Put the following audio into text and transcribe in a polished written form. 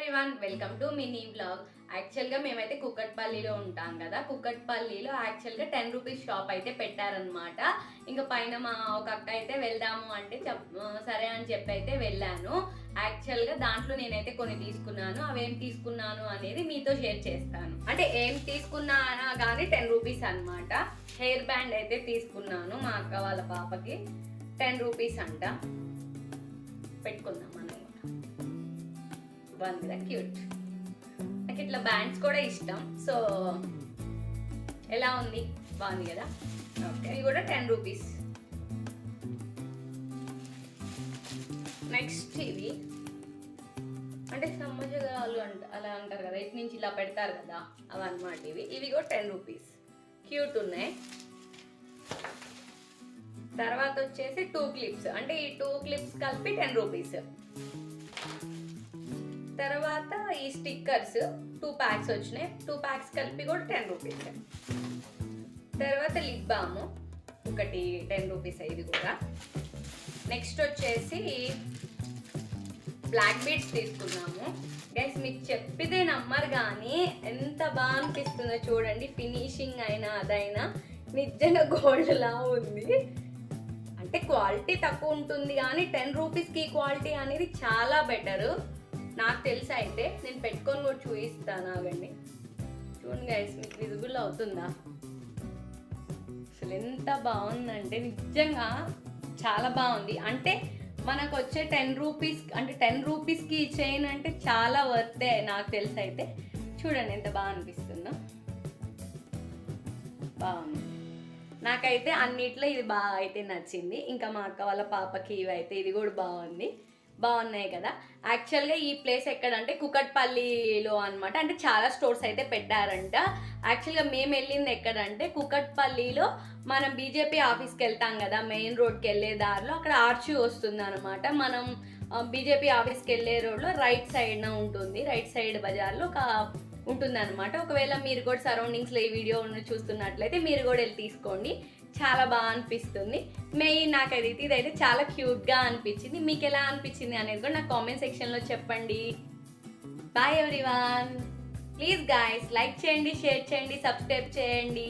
Everyone, welcome to mini vlog. యాక్చువల్గా మేమైతే కుక్కట్పల్లిలో ఉంటాం కదా. కుక్కట్పల్లిలో యాక్చువల్గా 10 రూపీస్ షాప్ అయితే పెట్టారనమాట. ఇంకా పైన మా ఒక అక్క అయితే వెళ్దాము అంటే సరే అని చెప్పి అయితే వెళ్ళాను. యాక్చువల్గా దాంట్లో నేనైతే కొన్ని తీసుకున్నాను. అవేం తీసుకున్నాను అనేది మీతో షేర్ చేస్తాను. అంటే ఏం తీసుకున్నానా కానీ 10 రూపీస్ అనమాట. హెయిర్ బ్యాండ్ అయితే తీసుకున్నాను మా అక్క వాళ్ళ పాపకి. 10 రూపీస్ అంట. పెట్టుకుందాం మనం. బాగుంది కదా, క్యూట్. నాకు ఇట్లా బ్యాండ్స్ కూడా ఇష్టం. సో ఎలా ఉంది, బాగుంది కదా. ఓకే, ఇది కూడా 10 రూపీస్. నెక్స్ట్ ఇవి అంటే సమ్మజగాలు అలా అంటారు కదా, ఇటు నుంచి ఇలా పెడతారు కదా, అవన్నమాట. ఇవి కూడా 10 రూపీస్. క్యూట్ ఉన్నాయి. తర్వాత వచ్చేసి 2 క్లిప్స్, అంటే ఈ 2 క్లిప్స్ కలిపి 10 రూపీస్. తర్వాత ఈ స్టిక్కర్స్ 2 ప్యాక్స్ వచ్చినాయి. 2 ప్యాక్స్ కలిపి కూడా 10 రూపీస్. తర్వాత లిప్ బామ్ ఒకటి 10 రూపీస్, ఇది కూడా. నెక్స్ట్ వచ్చేసి బ్లాక్ బీడ్స్ తీసుకున్నాము. గైస్ మీకు చెప్పితే నమ్మరు కానీ ఎంత బాగా అనిపిస్తుందో చూడండి. ఫినిషింగ్ అయినా అదైనా నిజంగా గోల్డ్ లా ఉంది. అంటే క్వాలిటీ తక్కువ ఉంటుంది కానీ 10 రూపీస్కి క్వాలిటీ అనేది చాలా బెటరు నాకు తెలిసి. అయితే నేను పెట్టుకొని కూడా చూపిస్తాను, ఆగండి. చూడండి గైస్, మీకు విజిబుల్ అవుతుందా? అసలు ఎంత బాగుందంటే నిజంగా చాలా బాగుంది. అంటే మనకు వచ్చే 10 రూపీస్, అంటే 10 రూపీస్కి చైన్ అంటే చాలా వర్తే నాకు తెలిసి. అయితే చూడండి ఎంత బాగా అనిపిస్తుందో. బాగుంది. నాకైతే అన్నిట్లో ఇది బాగా అయితే నచ్చింది. ఇంకా మా అక్క వాళ్ళ పాపకి ఇవి అయితే ఇది కూడా బాగున్నాయి కదా. యాక్చువల్గా ఈ ప్లేస్ ఎక్కడంటే కుకట్పల్లిలో అనమాట. అంటే చాలా స్టోర్స్ అయితే పెట్టారంట. యాక్చువల్గా మేము వెళ్ళింది ఎక్కడంటే కుకట్పల్లిలో మనం బీజేపీ ఆఫీస్కి వెళ్తాం కదా, మెయిన్ రోడ్కి వెళ్ళే దారిలో అక్కడ ఆర్చి వస్తుంది అనమాట. మనం బీజేపీ ఆఫీస్కి వెళ్ళే రోడ్లో రైట్ సైడ్న ఉంటుంది, రైట్ సైడ్ బజార్లో ఒక ఉంటుంది అనమాట. ఒకవేళ మీరు కూడా సరౌండింగ్స్లో ఈ వీడియో చూస్తున్నట్లయితే మీరు కూడా వెళ్ళి తీసుకోండి, చాలా బాగా అనిపిస్తుంది. మెయిన్ నాకైతే ఇదైతే చాలా క్యూట్గా అనిపించింది. మీకు ఎలా అనిపించింది అనేది కూడా నాకు కామెంట్ సెక్షన్లో చెప్పండి. Bye everyone. Please guys like చేయండి, షేర్ చేయండి, సబ్స్క్రైబ్ చేయండి.